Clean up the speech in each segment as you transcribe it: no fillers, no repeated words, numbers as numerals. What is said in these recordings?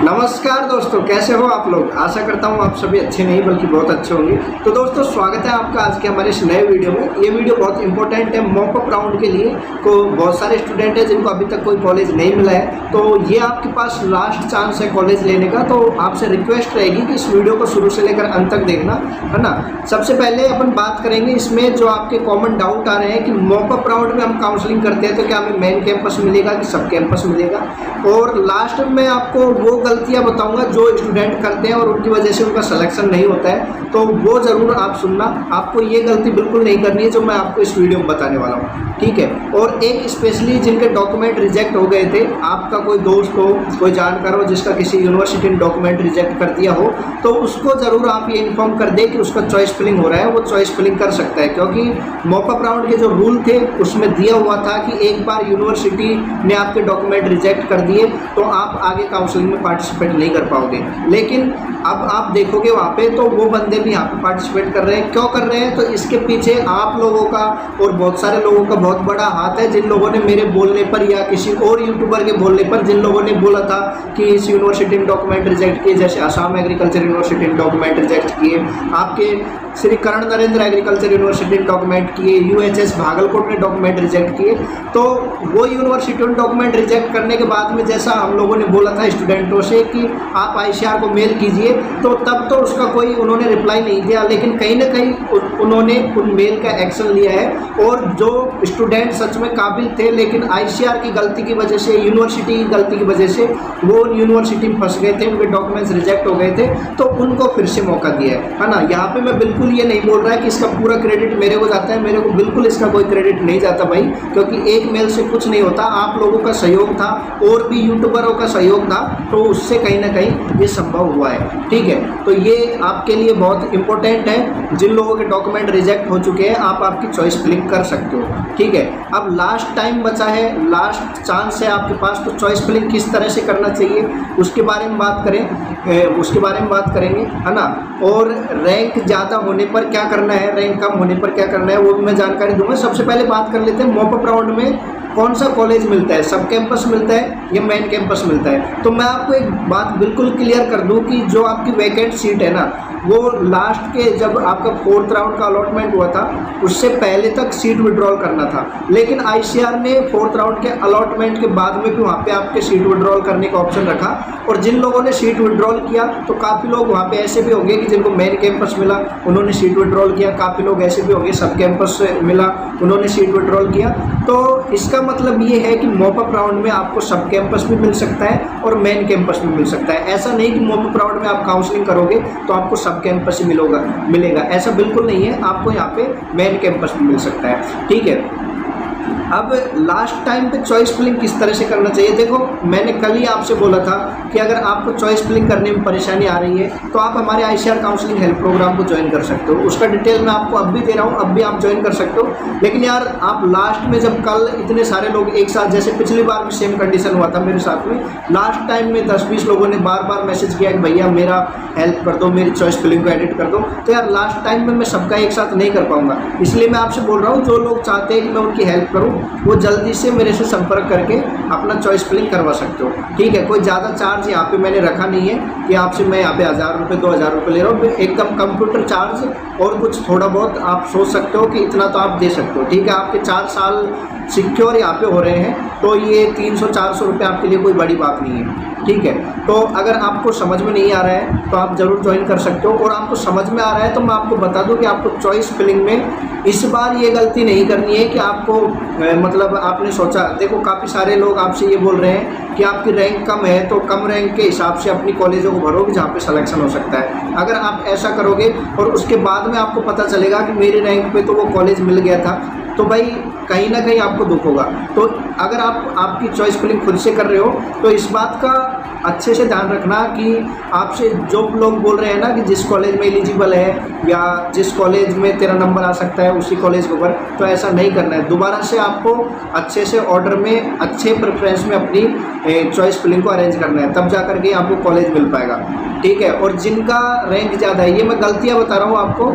नमस्कार दोस्तों, कैसे हो आप लोग। आशा करता हूँ आप सभी अच्छे नहीं बल्कि बहुत अच्छे होंगे। तो दोस्तों स्वागत है आपका आज के हमारे इस नए वीडियो में। ये वीडियो बहुत इंपॉर्टेंट है मॉक अप राउंड के लिए। तो बहुत सारे स्टूडेंट हैं जिनको अभी तक कोई कॉलेज नहीं मिला है, तो ये आपके पास लास्ट चांस है कॉलेज लेने का। तो आपसे रिक्वेस्ट रहेगी कि इस वीडियो को शुरू से लेकर अंत तक देखना, है ना। सबसे पहले अपन बात करेंगे इसमें जो आपके कॉमन डाउट आ रहे हैं कि मॉक अप राउंड में हम काउंसलिंग करते हैं तो क्या हमें मेन कैंपस मिलेगा कि सब कैंपस मिलेगा। और लास्ट में आपको वो गलतियां बताऊंगा जो स्टूडेंट करते हैं और उनकी वजह से उनका सिलेक्शन नहीं होता है, तो वो ज़रूर आप सुनना। आपको ये गलती बिल्कुल नहीं करनी है जो मैं आपको इस वीडियो में बताने वाला हूँ, ठीक है। और एक स्पेशली जिनके डॉक्यूमेंट रिजेक्ट हो गए थे, आपका कोई दोस्त हो, कोई जानकार हो जिसका किसी यूनिवर्सिटी ने डॉक्यूमेंट रिजेक्ट कर दिया हो, तो उसको ज़रूर आप ये इन्फॉर्म कर दें कि उसका चॉइस फिलिंग हो रहा है। वो चॉइस फिलिंग कर सकता है, क्योंकि मॉकअप राउंड के जो रूल थे उसमें दिया हुआ था कि एक बार यूनिवर्सिटी ने आपके डॉक्यूमेंट रिजेक्ट कर दिए तो आप आगे काउंसलिंग में पार्टिसिपेट नहीं कर पाओगे। लेकिन अब आप देखोगे वहाँ पे तो वो बंदे भी यहाँ पे पार्टिसिपेट कर रहे हैं। क्यों कर रहे हैं? तो इसके पीछे आप लोगों का और बहुत सारे लोगों का बहुत बड़ा हाथ है, जिन लोगों ने मेरे बोलने पर या किसी और यूट्यूबर के बोलने पर, जिन लोगों ने बोला था कि इस यूनिवर्सिटी ने डॉक्यूमेंट रिजेक्ट किए, जैसे असम एग्रीकल्चर यूनिवर्सिटी ने डॉक्यूमेंट रिजेक्ट किए, आपके श्री कर्ण नरेंद्र एग्रीकल्चर यूनिवर्सिटी ने डॉक्यूमेंट किए, यूएचएस भागलकोट ने डॉक्यूमेंट रिजेक्ट किए। तो वो यूनिवर्सिटी ने डॉक्यूमेंट रिजेक्ट करने के बाद में जैसा हम लोगों ने बोला था स्टूडेंटों से कि आप आईसीआर को मेल कीजिए, तो तब तो उसका कोई उन्होंने रिप्लाई नहीं दिया। लेकिन कहीं ना कहीं उन्होंने उन मेल का एक्शन लिया है, और जो स्टूडेंट सच में काबिल थे लेकिन आईसीआर की गलती की वजह से, यूनिवर्सिटी की गलती की वजह से वो यूनिवर्सिटी में फंस गए थे, उनके डॉक्यूमेंट्स रिजेक्ट हो गए थे, तो उनको फिर से मौका दिया है ना। यहाँ पे मैं बिल्कुल ये नहीं बोल रहा है कि इसका पूरा क्रेडिट मेरे को जाता है, मेरे को बिल्कुल इसका कोई क्रेडिट नहीं जाता भाई, क्योंकि एक मेल से कुछ नहीं होता। आप लोगों का सहयोग था और भी यूट्यूबरों का सहयोग था, तो उससे कहीं ना कहीं ये संभव हुआ है, ठीक है। तो ये आपके लिए बहुत इंपॉर्टेंट है। जिन लोगों के डॉक्यूमेंट रिजेक्ट हो चुके हैं आप आपकी चॉइस फिलिंग कर सकते हो, ठीक है। अब लास्ट टाइम बचा है, लास्ट चांस है आपके पास, तो चॉइस फिलिंग किस तरह से करना चाहिए उसके बारे में बात करेंगे, है ना। और रैंक ज़्यादा होने पर क्या करना है, रैंक कम होने पर क्या करना है, वो भी मैं जानकारी दूंगा। सबसे पहले बात कर लेते हैं मॉक अप राउंड में कौन सा कॉलेज मिलता है, सब कैंपस मिलता है या मेन कैंपस मिलता है। तो मैं आपको एक बात बिल्कुल क्लियर कर दूं कि जो आपकी वैकेंट सीट है ना, वो लास्ट के जब आपका 4th राउंड का अलॉटमेंट हुआ था उससे पहले तक सीट विड्रॉल करना था। लेकिन आईसीआर ने 4th राउंड के अलॉटमेंट के बाद में भी वहाँ पे आपके सीट विड्रॉल करने का ऑप्शन रखा, और जिन लोगों ने सीट विड्रॉल किया तो काफ़ी लोग वहाँ पे ऐसे भी होंगे कि जिनको मेन कैंपस मिला उन्होंने सीट विड्रॉल किया, काफ़ी लोग ऐसे भी होंगे सब कैंपस से मिला उन्होंने सीट विड्रॉल किया। तो इसका मतलब ये है कि मॉक अप राउंड में आपको सब कैंपस भी मिल सकता है और मेन कैंपस भी मिल सकता है। ऐसा नहीं कि मॉक अप राउंड में आप काउंसलिंग करोगे तो आपको सब कैंपस ही मिलेगा, ऐसा बिल्कुल नहीं है। आपको यहाँ पे मेन कैंपस भी मिल सकता है, ठीक है। अब लास्ट टाइम पे चॉइस फिलिंग किस तरह से करना चाहिए, देखो मैंने कल ही आपसे बोला था कि अगर आपको चॉइस फिलिंग करने में परेशानी आ रही है तो आप हमारे आईसीआर काउंसलिंग हेल्प प्रोग्राम को ज्वाइन कर सकते हो। उसका डिटेल मैं आपको अब भी दे रहा हूँ, अब भी आप ज्वाइन कर सकते हो। लेकिन यार आप लास्ट में जब कल इतने सारे लोग एक साथ, जैसे पिछली बार भी सेम कंडीशन हुआ था मेरे साथ में, लास्ट टाइम में 10-20 लोगों ने बार बार मैसेज किया कि भैया मेरा हेल्प कर दो, मेरी चॉइस फिलिंग को एडिट कर दो। तो यार लास्ट टाइम में मैं सबका एक साथ नहीं कर पाऊंगा, इसलिए मैं आपसे बोल रहा हूँ जो लोग चाहते हैं कि मैं उनकी हेल्प करूँ वो जल्दी से मेरे से संपर्क करके अपना चॉइस फिलिंग करवा सकते हो, ठीक है। कोई ज़्यादा चार्ज यहाँ पे मैंने रखा नहीं है कि आपसे मैं यहाँ पे 1000 रुपये 2000 रुपये ले रहा हूँ, एकदम कंप्यूटर चार्ज और कुछ थोड़ा बहुत आप सोच सकते हो कि इतना तो आप दे सकते हो, ठीक है। आपके 4 साल सिक्योर यहाँ पे हो रहे हैं, तो ये 300-400 रुपये आपके लिए कोई बड़ी बात नहीं है, ठीक है। तो अगर आपको समझ में नहीं आ रहा है तो आप ज़रूर ज्वाइन कर सकते हो, और आपको समझ में आ रहा है तो मैं आपको बता दूं कि आपको चॉइस फिलिंग में इस बार ये गलती नहीं करनी है कि आपको मतलब आपने सोचा, देखो काफ़ी सारे लोग आपसे ये बोल रहे हैं कि आपकी रैंक कम है तो कम रैंक के हिसाब से अपनी कॉलेजों को भरोगे जहाँ पे सिलेक्शन हो सकता है। अगर आप ऐसा करोगे और उसके बाद में आपको पता चलेगा कि मेरे रैंक पे तो वो कॉलेज मिल गया था, तो भाई कहीं ना कहीं आपको दुख होगा। तो अगर आप आपकी चॉइस फिलिंग खुद से कर रहे हो तो इस बात का अच्छे से ध्यान रखना कि आपसे जो लोग बोल रहे हैं ना कि जिस कॉलेज में एलिजिबल है या जिस कॉलेज में तेरा नंबर आ सकता है उसी कॉलेज को कर, तो ऐसा नहीं करना है। दोबारा से आपको अच्छे से ऑर्डर में अच्छे प्रेफरेंस में अपनी चॉइस फिलिंग को अरेंज करना है, तब जा करके आपको कॉलेज मिल पाएगा, ठीक है। और जिनका रैंक ज़्यादा है, ये मैं गलतियाँ बता रहा हूँ आपको,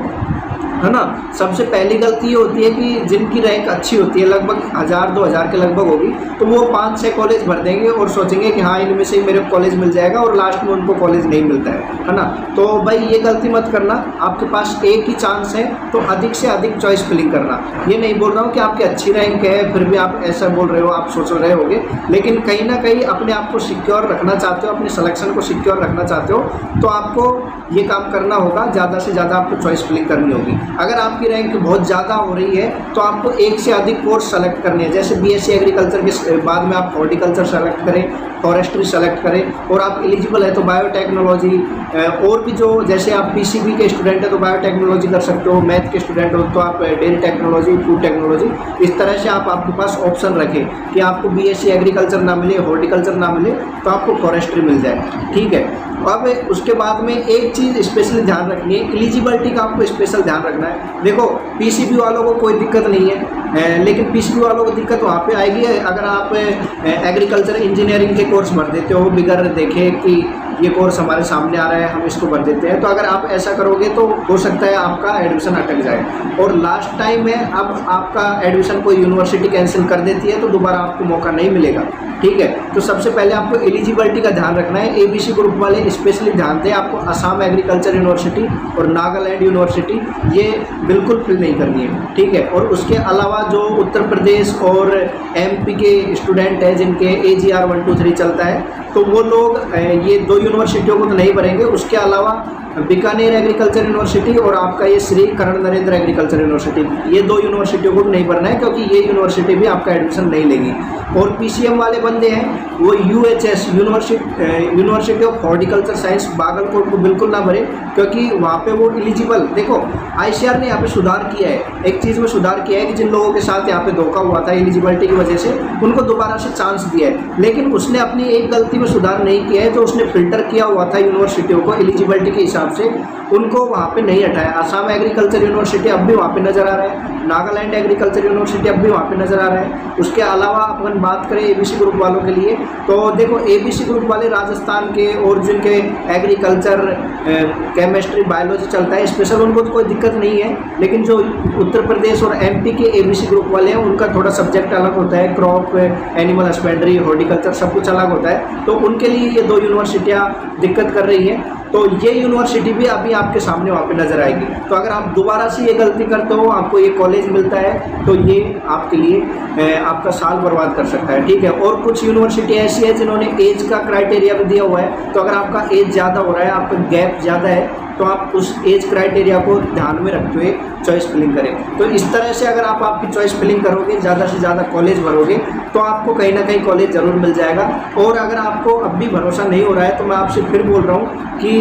है ना। सबसे पहली गलती ये होती है कि जिनकी रैंक अच्छी होती है, लगभग 1000-2000 के लगभग होगी, तो वो 5-6 कॉलेज भर देंगे और सोचेंगे कि हाँ इनमें से ही मेरे को कॉलेज मिल जाएगा, और लास्ट में उनको कॉलेज नहीं मिलता है ना। तो भाई ये गलती मत करना, आपके पास एक ही चांस है तो अधिक से अधिक चॉइस फिलिंग करना। ये नहीं बोल रहा हूँ कि आपकी अच्छी रैंक है फिर भी आप ऐसा बोल रहे हो, आप सोच रहे होगे, लेकिन कहीं ना कहीं अपने आप को सिक्योर रखना चाहते हो, अपने सिलेक्शन को सिक्योर रखना चाहते हो, तो आपको ये काम करना होगा, ज़्यादा से ज़्यादा आपको चॉइस फिलिंग करनी होगी। अगर आपकी रैंक बहुत ज़्यादा हो रही है तो आपको एक से अधिक कोर्स सेलेक्ट करने हैं, जैसे बीएससी एग्रीकल्चर के बाद में आप हॉर्टिकल्चर सेलेक्ट करें, फॉरेस्ट्री सेलेक्ट करें, और आप एलिजिबल है तो बायोटेक्नोलॉजी, और भी जो जैसे आप पीसीबी के स्टूडेंट है तो बायोटेक्नोलॉजी कर सकते हो, मैथ के स्टूडेंट हो तो आप डेयरी टेक्नोलॉजी, फूड टेक्नोलॉजी, इस तरह से आप आपके पास ऑप्शन रखें कि आपको बीएससी एग्रीकल्चर ना मिले, हॉर्टिकल्चर ना मिले तो आपको फॉरेस्ट्री मिल जाए, ठीक है। अब उसके बाद में एक चीज़ स्पेशली ध्यान रखनी है, एलिजिबिलिटी का आपको स्पेशल ध्यान रखना है। देखो पीसीबी वालों को कोई दिक्कत नहीं है, लेकिन पीसीबी वालों को दिक्कत वहाँ पे आएगी अगर आप एग्रीकल्चर इंजीनियरिंग के कोर्स भर देते हो बिगर देखे कि ये कोर्स हमारे सामने आ रहा है हम इसको भर देते हैं, तो अगर आप ऐसा करोगे तो हो सकता है आपका एडमिशन अटक जाए, और लास्ट टाइम है अब आपका एडमिशन कोई यूनिवर्सिटी कैंसिल कर देती है तो दोबारा आपको मौका नहीं मिलेगा, ठीक है। तो सबसे पहले आपको एलिजिबिलिटी का ध्यान रखना है। एबीसी ग्रुप वाले स्पेशली ध्यान दें, आपको असम एग्रीकल्चर यूनिवर्सिटी और नागालैंड यूनिवर्सिटी ये बिल्कुल फिल नहीं करनी है, ठीक है। और उसके अलावा जो उत्तर प्रदेश और एमपी के स्टूडेंट हैं जिनके AGR 123 चलता है, तो वो लोग ये 2 यूनिवर्सिटियों को तो नहीं भरेंगे। उसके अलावा बीकानेर एग्रीकल्चर यूनिवर्सिटी और आपका ये श्री कर्ण नरेंद्र एग्रीकल्चर यूनिवर्सिटी, ये 2 यूनिवर्सिटियों को नहीं भरना है क्योंकि ये यूनिवर्सिटी भी आपका एडमिशन नहीं लेगी। और पीसीएम वाले बंदे हैं वो UHS university of horticulture science Bagalkot को बिल्कुल ना भरे, क्योंकि वहाँ पे वो एलिजिबल, देखो आईसीआर ने यहाँ पे सुधार किया है, एक चीज़ में सुधार किया है कि जिन लोगों के साथ यहाँ पे धोखा हुआ था एलिजिबिलिटी की वजह से उनको दोबारा से चांस दिया है, लेकिन उसने अपनी एक गलती में सुधार नहीं किया है, तो उसने फिल्टर किया हुआ था यूनिवर्सिटियों को एलिजिबिलिटी के हिसाब से, उनको वहाँ पे नहीं हटाया। असम एग्रीकल्चर यूनिवर्सिटी अब भी वहाँ पे नज़र आ रहा है, नागालैंड एग्रीकल्चर यूनिवर्सिटी अब भी वहाँ पे नज़र आ रहा है। उसके अलावा अपन बात करें एबीसी ग्रुप वालों के लिए, तो देखो एबीसी ग्रुप वाले राजस्थान के और जिनके एग्रीकल्चर, केमिस्ट्री, बायोलॉजी चलता है स्पेशल, उनको तो कोई दिक्कत नहीं है, लेकिन जो उत्तर प्रदेश और एमपी के एबीसी ग्रुप वाले हैं उनका थोड़ा सब्जेक्ट अलग होता है, क्रॉप, एनिमल हस्बेंड्री, हॉर्टिकल्चर सब कुछ अलग होता है, तो उनके लिए ये 2 यूनिवर्सिटियाँ दिक्कत कर रही हैं। तो ये यूनिवर्सिटी भी अभी आपके सामने वहाँ पे नज़र आएगी। तो अगर आप दोबारा से ये गलती करते हो, आपको ये कॉलेज मिलता है, तो ये आपके लिए आपका साल बर्बाद कर सकता है, ठीक है। और कुछ यूनिवर्सिटी ऐसी है जिन्होंने एज का क्राइटेरिया भी दिया हुआ है, तो अगर आपका एज ज़्यादा हो रहा है, आपका गैप ज़्यादा है, तो आप उस एज क्राइटेरिया को ध्यान में रखते हुए चॉइस फिलिंग करें। तो इस तरह से अगर आप आपकी चॉइस फिलिंग करोगे, ज़्यादा से ज़्यादा कॉलेज भरोगे, तो आपको कहीं ना कहीं कॉलेज ज़रूर मिल जाएगा। और अगर आपको अब भी भरोसा नहीं हो रहा है, तो मैं आपसे फिर बोल रहा हूँ कि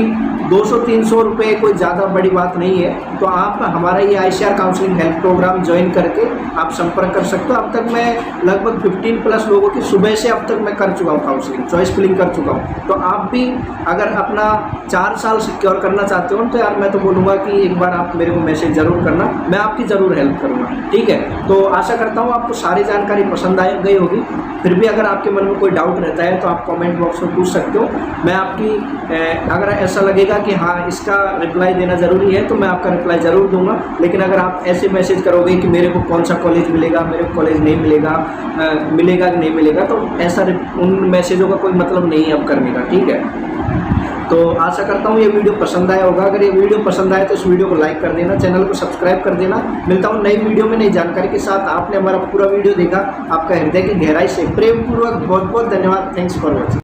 200-300 रुपये कोई ज़्यादा बड़ी बात नहीं है, तो आप हमारा ये ICR counselling help programme join करके आप संपर्क कर सकते हो। अब तक मैं लगभग 15+ लोगों की सुबह से अब तक मैं कर चुका हूँ काउंसलिंग, चॉइस फिलिंग कर चुका हूँ। तो आप भी अगर अपना 4 साल सिक्योर करना चाहते हो तो यार मैं तो बोलूँगा कि एक बार आप मेरे को मैसेज ज़रूर करना, मैं आपकी ज़रूर हेल्प करूँगा, ठीक है। तो आशा करता हूँ आपको सारी जानकारी पसंद आ गई होगी। फिर भी अगर आपके मन में कोई डाउट रहता है तो आप कमेंट बॉक्स में पूछ सकते हो। मैं आपकी अगर ऐसा लगेगा कि हाँ इसका रिप्लाई देना ज़रूरी है तो मैं आपका रिप्लाई ज़रूर दूंगा। लेकिन अगर आप ऐसे मैसेज करोगे कि मेरे को कौन सा कॉलेज मिलेगा, मेरे को कॉलेज नहीं मिलेगा, मिलेगा कि नहीं मिलेगा, तो ऐसा उन मैसेजों का कोई मतलब नहीं है अब करने का, ठीक है। तो आशा करता हूँ ये वीडियो पसंद आया होगा। अगर ये वीडियो पसंद आए तो इस वीडियो को लाइक कर देना, चैनल को सब्सक्राइब कर देना। मिलता हूँ नई वीडियो में नई जानकारी के साथ। आपने हमारा पूरा वीडियो देखा, आपका हृदय की गहराई से प्रेम पूर्वक बहुत बहुत धन्यवाद। Thanks for watching.